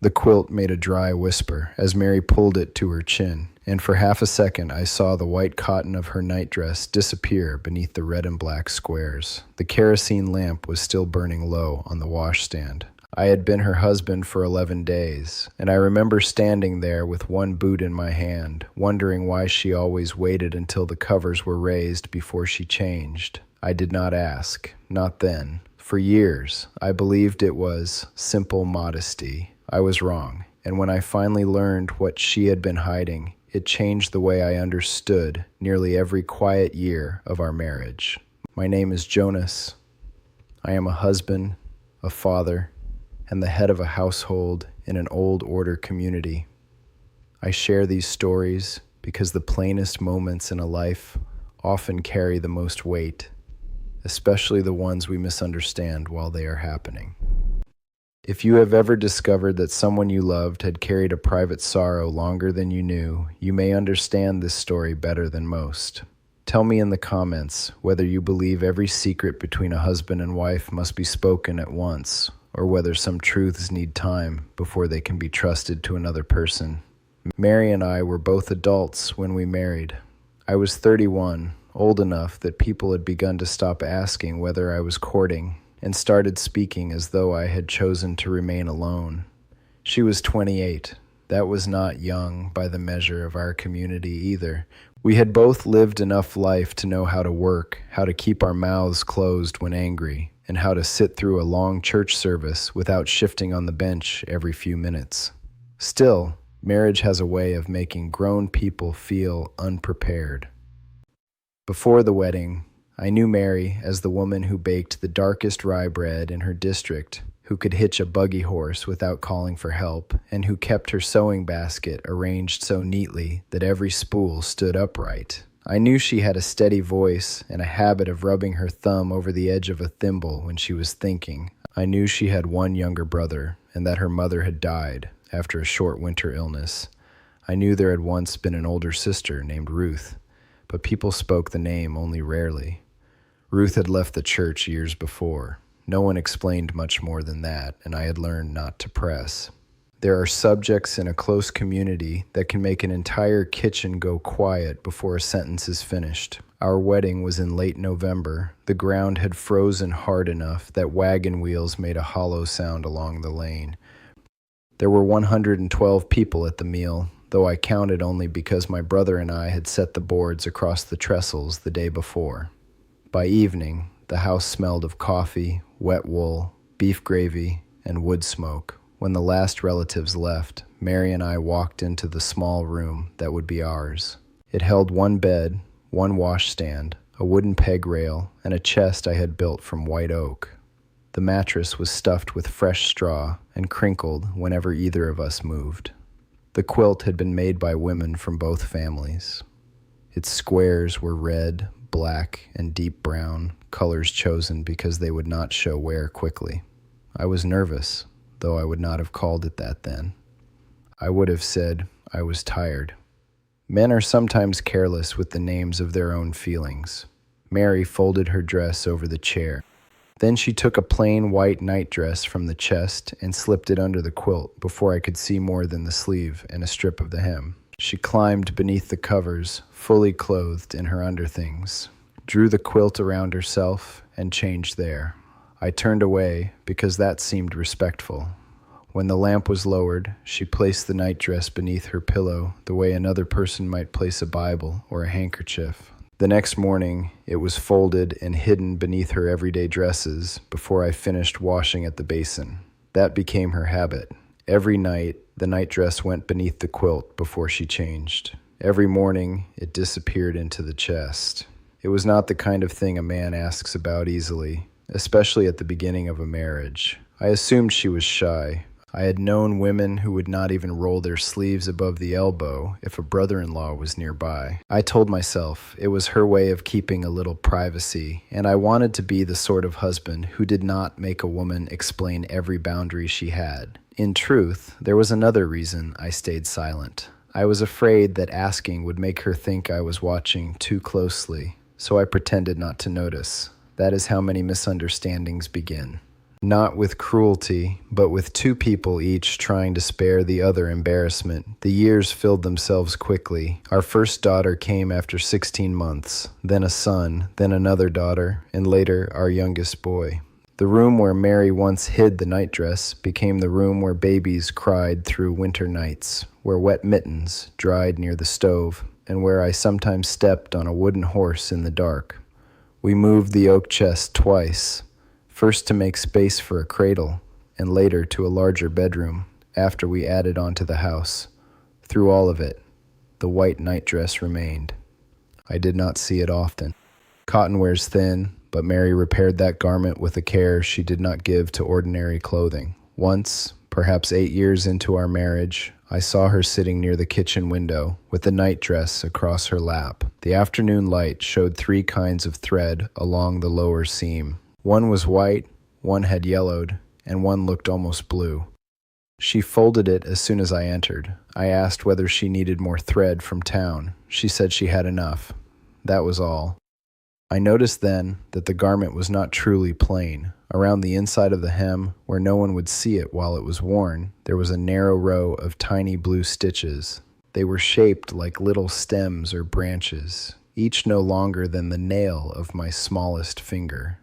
The quilt made a dry whisper as Mary pulled it to her chin, and for half a second I saw the white cotton of her nightdress disappear beneath the red and black squares. The kerosene lamp was still burning low on the washstand. I had been her husband for 11 days, and I remember standing there with one boot in my hand, wondering why she always waited until the covers were raised before she changed. I did not ask, not then. For years, I believed it was simple modesty. I was wrong, and when I finally learned what she had been hiding, it changed the way I understood nearly every quiet year of our marriage. My name is Jonas. I am a husband, a father, and the head of a household in an old order community. I share these stories because the plainest moments in a life often carry the most weight, especially the ones we misunderstand while they are happening. If you have ever discovered that someone you loved had carried a private sorrow longer than you knew, you may understand this story better than most. Tell me in the comments whether you believe every secret between a husband and wife must be spoken at once, or whether some truths need time before they can be trusted to another person. Mary and I were both adults when we married. I was 31, old enough that people had begun to stop asking whether I was courting, and started speaking as though I had chosen to remain alone. She was 28. That was not young by the measure of our community either. We had both lived enough life to know how to work, how to keep our mouths closed when angry, and how to sit through a long church service without shifting on the bench every few minutes. Still, marriage has a way of making grown people feel unprepared. Before the wedding, I knew Mary as the woman who baked the darkest rye bread in her district, who could hitch a buggy horse without calling for help, and who kept her sewing basket arranged so neatly that every spool stood upright. I knew she had a steady voice and a habit of rubbing her thumb over the edge of a thimble when she was thinking. I knew she had one younger brother, and that her mother had died after a short winter illness. I knew there had once been an older sister named Ruth, but people spoke the name only rarely. Ruth had left the church years before. No one explained much more than that, and I had learned not to press. There are subjects in a close community that can make an entire kitchen go quiet before a sentence is finished. Our wedding was in late November. The ground had frozen hard enough that wagon wheels made a hollow sound along the lane. There were 112 people at the meal, though I counted only because my brother and I had set the boards across the trestles the day before. By evening, the house smelled of coffee, wet wool, beef gravy, and wood smoke. When the last relatives left, Mary and I walked into the small room that would be ours. It held one bed, one washstand, a wooden peg rail, and a chest I had built from white oak. The mattress was stuffed with fresh straw and crinkled whenever either of us moved. The quilt had been made by women from both families. Its squares were red, black, and deep brown, colors chosen because they would not show wear quickly. I was nervous, though I would not have called it that then. I would have said I was tired. Men are sometimes careless with the names of their own feelings. Mary folded her dress over the chair. Then she took a plain white nightdress from the chest and slipped it under the quilt before I could see more than the sleeve and a strip of the hem. She climbed beneath the covers, fully clothed in her underthings, drew the quilt around herself, and changed there. I turned away because that seemed respectful. When the lamp was lowered, she placed the nightdress beneath her pillow the way another person might place a Bible or a handkerchief. The next morning, it was folded and hidden beneath her everyday dresses before I finished washing at the basin. That became her habit. Every night, the nightdress went beneath the quilt before she changed. Every morning, it disappeared into the chest. It was not the kind of thing a man asks about easily, especially at the beginning of a marriage. I assumed she was shy. I had known women who would not even roll their sleeves above the elbow if a brother-in-law was nearby. I told myself it was her way of keeping a little privacy, and I wanted to be the sort of husband who did not make a woman explain every boundary she had. In truth, there was another reason I stayed silent. I was afraid that asking would make her think I was watching too closely, so I pretended not to notice. That is how many misunderstandings begin. Not with cruelty, but with two people each trying to spare the other embarrassment. The years filled themselves quickly. Our first daughter came after 16 months, then a son, then another daughter, and later our youngest boy. The room where Mary once hid the nightdress became the room where babies cried through winter nights, where wet mittens dried near the stove, and where I sometimes stepped on a wooden horse in the dark. We moved the oak chest twice. First to make space for a cradle, and later to a larger bedroom, after we added onto the house. Through all of it, the white nightdress remained. I did not see it often. Cotton wears thin, but Mary repaired that garment with a care she did not give to ordinary clothing. Once, perhaps 8 years into our marriage, I saw her sitting near the kitchen window with the nightdress across her lap. The afternoon light showed 3 kinds of thread along the lower seam. One was white, one had yellowed, and one looked almost blue. She folded it as soon as I entered. I asked whether she needed more thread from town. She said she had enough. That was all. I noticed then that the garment was not truly plain. Around the inside of the hem, where no one would see it while it was worn, there was a narrow row of tiny blue stitches. They were shaped like little stems or branches, each no longer than the nail of my smallest finger.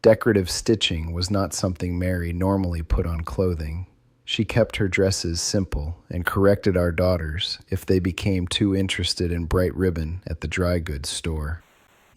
Decorative stitching was not something Mary normally put on clothing. She kept her dresses simple and corrected our daughters if they became too interested in bright ribbon at the dry goods store.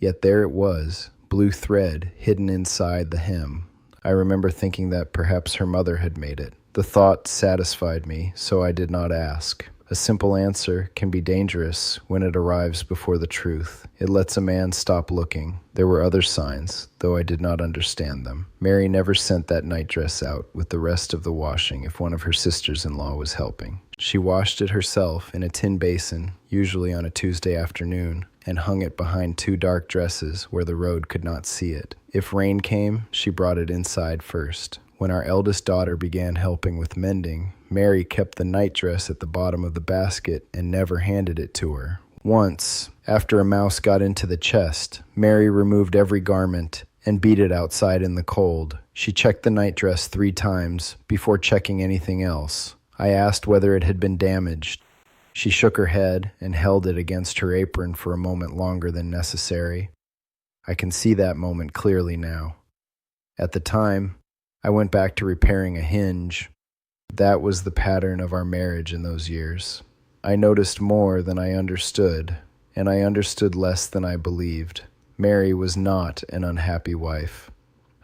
Yet there it was, blue thread hidden inside the hem. I remember thinking that perhaps her mother had made it. The thought satisfied me, so I did not ask. A simple answer can be dangerous when it arrives before the truth. It lets a man stop looking. There were other signs, though I did not understand them. Mary never sent that nightdress out with the rest of the washing if one of her sisters-in-law was helping. She washed it herself in a tin basin, usually on a Tuesday afternoon, and hung it behind 2 dark dresses where the road could not see it. If rain came, she brought it inside first. When our eldest daughter began helping with mending, Mary kept the nightdress at the bottom of the basket and never handed it to her. Once, after a mouse got into the chest, Mary removed every garment and beat it outside in the cold. She checked the nightdress 3 times before checking anything else. I asked whether it had been damaged. She shook her head and held it against her apron for a moment longer than necessary. I can see that moment clearly now. At the time, I went back to repairing a hinge. That was the pattern of our marriage in those years. I noticed more than I understood, and I understood less than I believed. Mary was not an unhappy wife.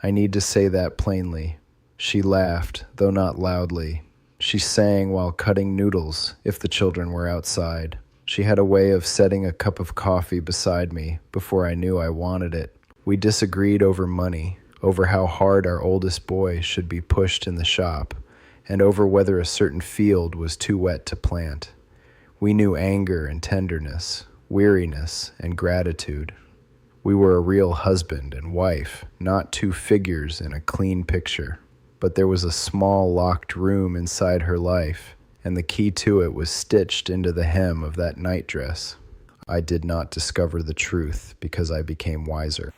I need to say that plainly. She laughed, though not loudly. She sang while cutting noodles if the children were outside. She had a way of setting a cup of coffee beside me before I knew I wanted it. We disagreed over money, over how hard our oldest boy should be pushed in the shop, and over whether a certain field was too wet to plant. We knew anger and tenderness, weariness and gratitude. We were a real husband and wife, not 2 figures in a clean picture. But there was a small locked room inside her life, and the key to it was stitched into the hem of that nightdress. I did not discover the truth because I became wiser.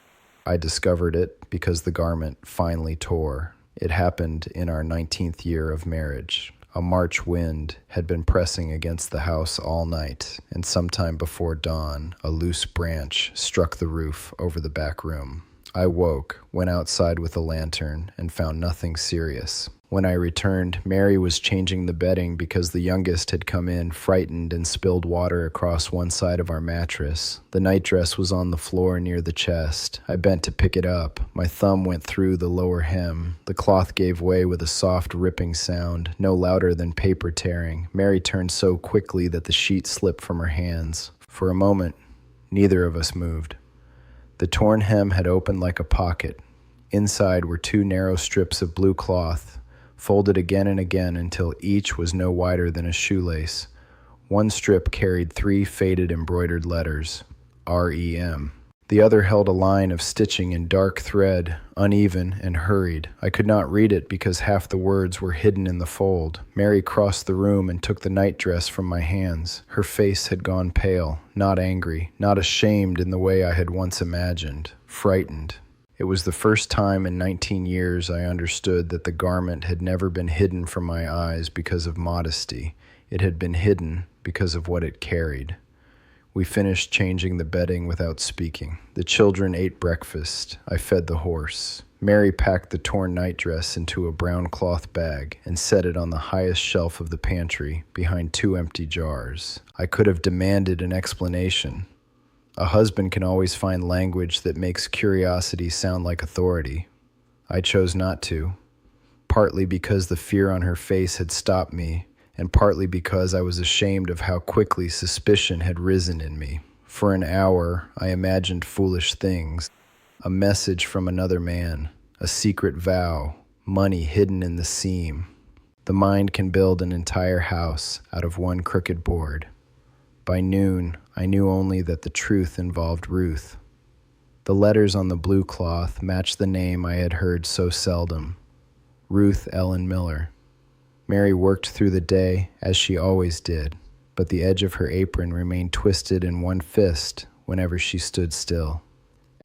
I discovered it because the garment finally tore. It happened in our 19th year of marriage. A March wind had been pressing against the house all night, and sometime before dawn, a loose branch struck the roof over the back room. I woke, went outside with a lantern, and found nothing serious. When I returned, Mary was changing the bedding because the youngest had come in frightened and spilled water across one side of our mattress. The nightdress was on the floor near the chest. I bent to pick it up. My thumb went through the lower hem. The cloth gave way with a soft ripping sound, no louder than paper tearing. Mary turned so quickly that the sheet slipped from her hands. For a moment, neither of us moved. The torn hem had opened like a pocket. Inside were 2 narrow strips of blue cloth, folded again and again until each was no wider than a shoelace. One strip carried 3 faded embroidered letters, R-E-M. The other held a line of stitching in dark thread, uneven and hurried. I could not read it because half the words were hidden in the fold. Mary crossed the room and took the nightdress from my hands. Her face had gone pale, not angry, not ashamed in the way I had once imagined, frightened. It was the first time in 19 years I understood that the garment had never been hidden from my eyes because of modesty. It had been hidden because of what it carried. We finished changing the bedding without speaking. The children ate breakfast. I fed the horse. Mary packed the torn nightdress into a brown cloth bag and set it on the highest shelf of the pantry behind 2 empty jars. I could have demanded an explanation. A husband can always find language that makes curiosity sound like authority. I chose not to, partly because the fear on her face had stopped me, and partly because I was ashamed of how quickly suspicion had risen in me. For an hour, I imagined foolish things. A message from another man, a secret vow, money hidden in the seam. The mind can build an entire house out of one crooked board. By noon, I knew only that the truth involved Ruth. The letters on the blue cloth matched the name I had heard so seldom, Ruth Ellen Miller. Mary worked through the day, as she always did, but the edge of her apron remained twisted in one fist whenever she stood still.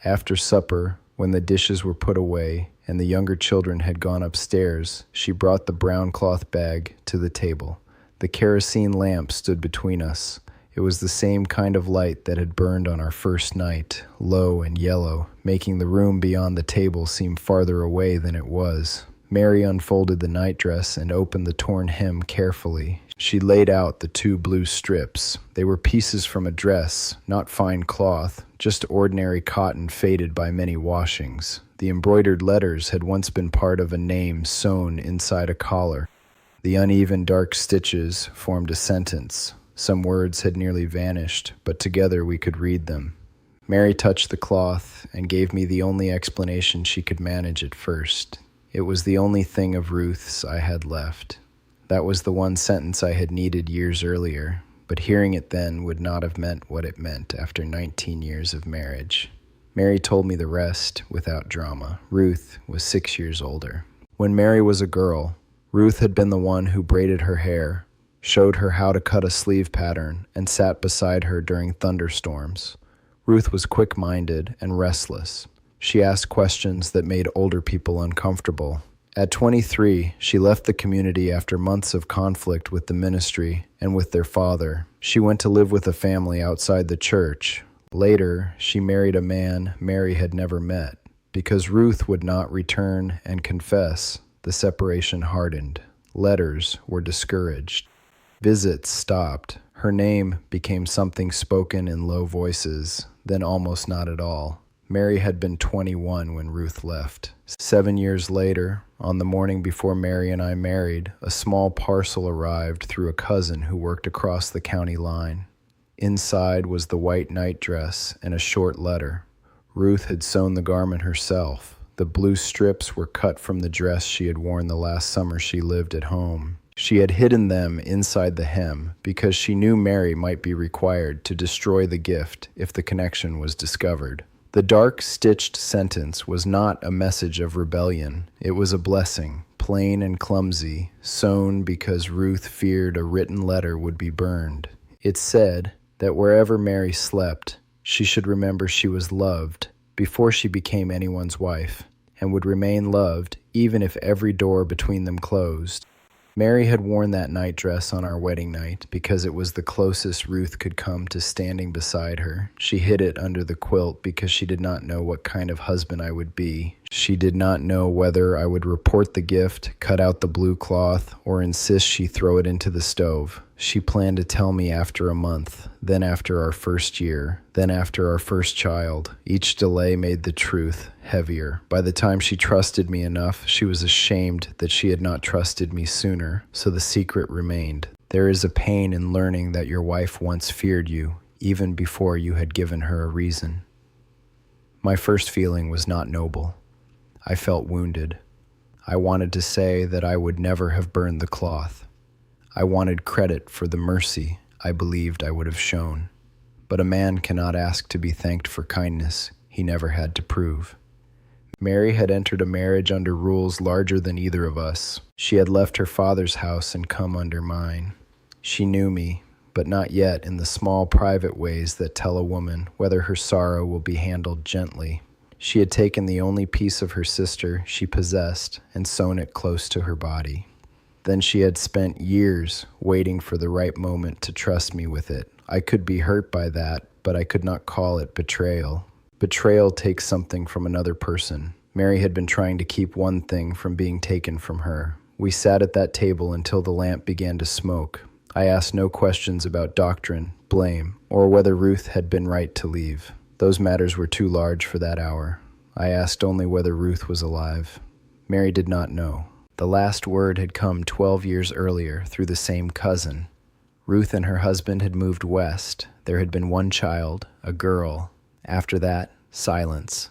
After supper, when the dishes were put away and the younger children had gone upstairs, she brought the brown cloth bag to the table. The kerosene lamp stood between us. It was the same kind of light that had burned on our first night, low and yellow, making the room beyond the table seem farther away than it was. Mary unfolded the nightdress and opened the torn hem carefully. She laid out the 2 blue strips. They were pieces from a dress, not fine cloth, just ordinary cotton faded by many washings. The embroidered letters had once been part of a name sewn inside a collar. The uneven dark stitches formed a sentence. Some words had nearly vanished, but together we could read them. Mary touched the cloth and gave me the only explanation she could manage at first. It was the only thing of Ruth's I had left. That was the one sentence I had needed years earlier, but hearing it then would not have meant what it meant after 19 years of marriage. Mary told me the rest without drama. Ruth was 6 years older. When Mary was a girl, Ruth had been the one who braided her hair, showed her how to cut a sleeve pattern, and sat beside her during thunderstorms. Ruth was quick-minded and restless. She asked questions that made older people uncomfortable. At 23, she left the community after months of conflict with the ministry and with their father. She went to live with a family outside the church. Later, she married a man Mary had never met. Because Ruth would not return and confess, the separation hardened. Letters were discouraged. Visits stopped. Her name became something spoken in low voices, then almost not at all. Mary had been 21 when Ruth left. 7 years later, on the morning before Mary and I married, a small parcel arrived through a cousin who worked across the county line. Inside was the white nightdress and a short letter. Ruth had sewn the garment herself. The blue strips were cut from the dress she had worn the last summer she lived at home. She had hidden them inside the hem because she knew Mary might be required to destroy the gift if the connection was discovered. The dark stitched sentence was not a message of rebellion. It was a blessing, plain and clumsy, sewn because Ruth feared a written letter would be burned. It said that wherever Mary slept, she should remember she was loved before she became anyone's wife, and would remain loved even if every door between them closed. Mary had worn that nightdress on our wedding night because it was the closest Ruth could come to standing beside her. She hid it under the quilt because she did not know what kind of husband I would be. She did not know whether I would report the gift, cut out the blue cloth, or insist she throw it into the stove. She planned to tell me after a month, then after our first year, then after our first child. Each delay made the truth heavier. By the time she trusted me enough, she was ashamed that she had not trusted me sooner, so the secret remained. There is a pain in learning that your wife once feared you, even before you had given her a reason. My first feeling was not noble. I felt wounded. I wanted to say that I would never have burned the cloth. I wanted credit for the mercy I believed I would have shown. But a man cannot ask to be thanked for kindness he never had to prove. Mary had entered a marriage under rules larger than either of us. She had left her father's house and come under mine. She knew me, but not yet in the small private ways that tell a woman whether her sorrow will be handled gently. She had taken the only piece of her sister she possessed and sewn it close to her body. Then she had spent years waiting for the right moment to trust me with it. I could be hurt by that, but I could not call it betrayal. Betrayal takes something from another person. Mary had been trying to keep one thing from being taken from her. We sat at that table until the lamp began to smoke. I asked no questions about doctrine, blame, or whether Ruth had been right to leave. Those matters were too large for that hour. I asked only whether Ruth was alive. Mary did not know. The last word had come 12 years earlier through the same cousin. Ruth and her husband had moved west. There had been one child, a girl. After that, silence.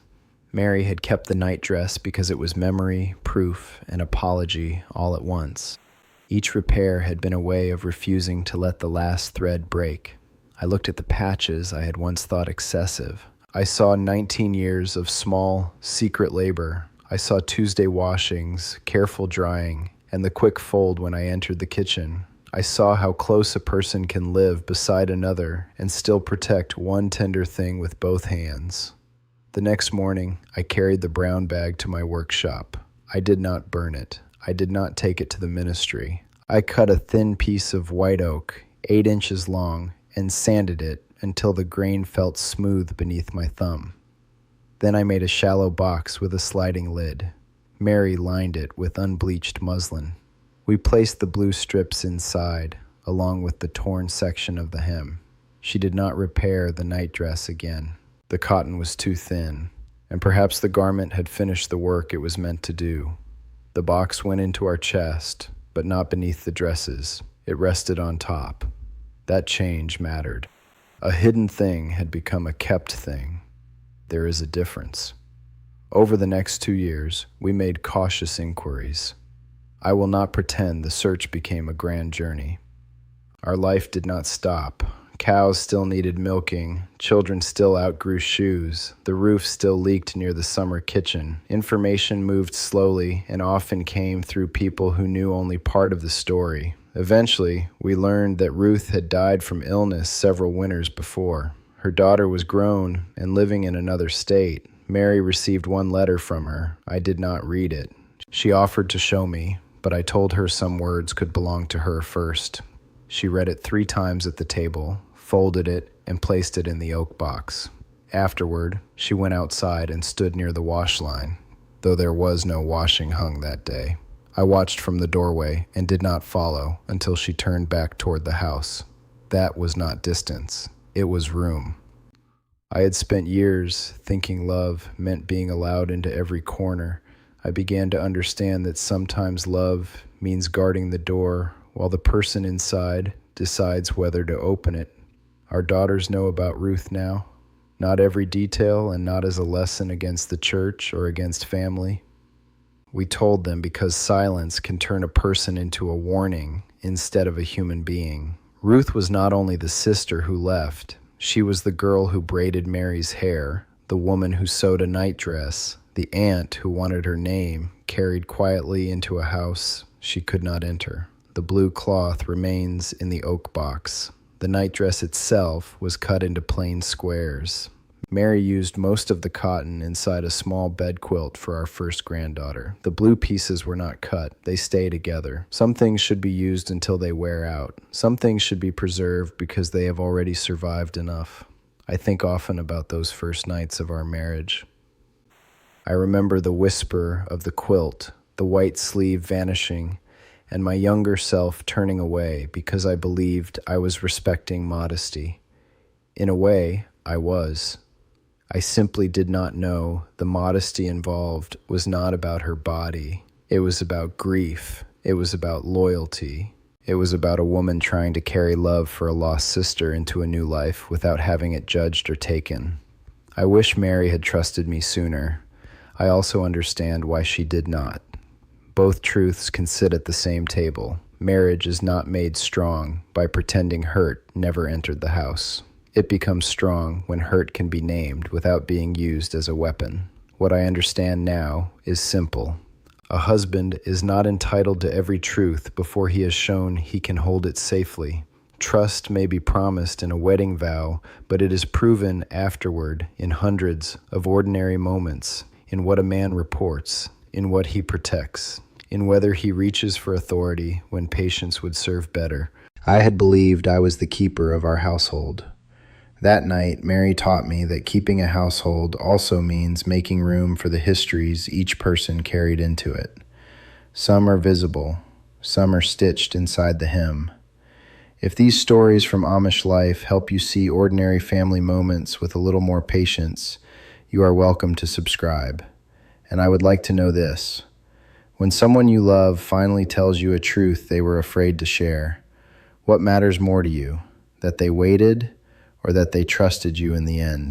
Mary had kept the nightdress because it was memory, proof, and apology all at once. Each repair had been a way of refusing to let the last thread break. I looked at the patches I had once thought excessive. I saw 19 years of small, secret labor. I saw Tuesday washings, careful drying, and the quick fold when I entered the kitchen. I saw how close a person can live beside another and still protect one tender thing with both hands. The next morning, I carried the brown bag to my workshop. I did not burn it. I did not take it to the ministry. I cut a thin piece of white oak, 8 inches long, and sanded it until the grain felt smooth beneath my thumb. Then I made a shallow box with a sliding lid. Mary lined it with unbleached muslin. We placed the blue strips inside, along with the torn section of the hem. She did not repair the nightdress again. The cotton was too thin, and perhaps the garment had finished the work it was meant to do. The box went into our chest, but not beneath the dresses. It rested on top. That change mattered. A hidden thing had become a kept thing. There is a difference. Over the next 2 years, we made cautious inquiries. I will not pretend the search became a grand journey. Our life did not stop. Cows still needed milking, children still outgrew shoes, the roof still leaked near the summer kitchen. Information moved slowly and often came through people who knew only part of the story. Eventually, we learned that Ruth had died from illness several winters before. Her daughter was grown and living in another state. Mary received one letter from her. I did not read it. She offered to show me, but I told her some words could belong to her first. She read it 3 times at the table, folded it, and placed it in the oak box. Afterward, she went outside and stood near the wash line, though there was no washing hung that day. I watched from the doorway and did not follow until she turned back toward the house. That was not distance. It was room. I had spent years thinking love meant being allowed into every corner. I began to understand that sometimes love means guarding the door while the person inside decides whether to open it. Our daughters know about Ruth now. Not every detail, and not as a lesson against the church or against family. We told them because silence can turn a person into a warning instead of a human being. Ruth was not only the sister who left, she was the girl who braided Mary's hair, the woman who sewed a nightdress, the aunt who wanted her name carried quietly into a house she could not enter. The blue cloth remains in the oak box. The nightdress itself was cut into plain squares. Mary used most of the cotton inside a small bed quilt for our first granddaughter. The blue pieces were not cut. They stay together. Some things should be used until they wear out. Some things should be preserved because they have already survived enough. I think often about those first nights of our marriage. I remember the whisper of the quilt, the white sleeve vanishing, and my younger self turning away because I believed I was respecting modesty. In a way, I was. I simply did not know the modesty involved was not about her body. It was about grief. It was about loyalty. It was about a woman trying to carry love for a lost sister into a new life without having it judged or taken. I wish Mary had trusted me sooner. I also understand why she did not. Both truths can sit at the same table. Marriage is not made strong by pretending hurt never entered the house. It becomes strong when hurt can be named without being used as a weapon. What I understand now is simple. A husband is not entitled to every truth before he has shown he can hold it safely. Trust may be promised in a wedding vow, but it is proven afterward in hundreds of ordinary moments, in what a man reports, in what he protects, in whether he reaches for authority when patience would serve better. I had believed I was the keeper of our household. That night, Mary taught me that keeping a household also means making room for the histories each person carried into it. Some are visible, some are stitched inside the hem. If these stories from Amish life help you see ordinary family moments with a little more patience, you are welcome to subscribe. And I would like to know this: when someone you love finally tells you a truth they were afraid to share, what matters more to you, that they waited or that they trusted you in the end?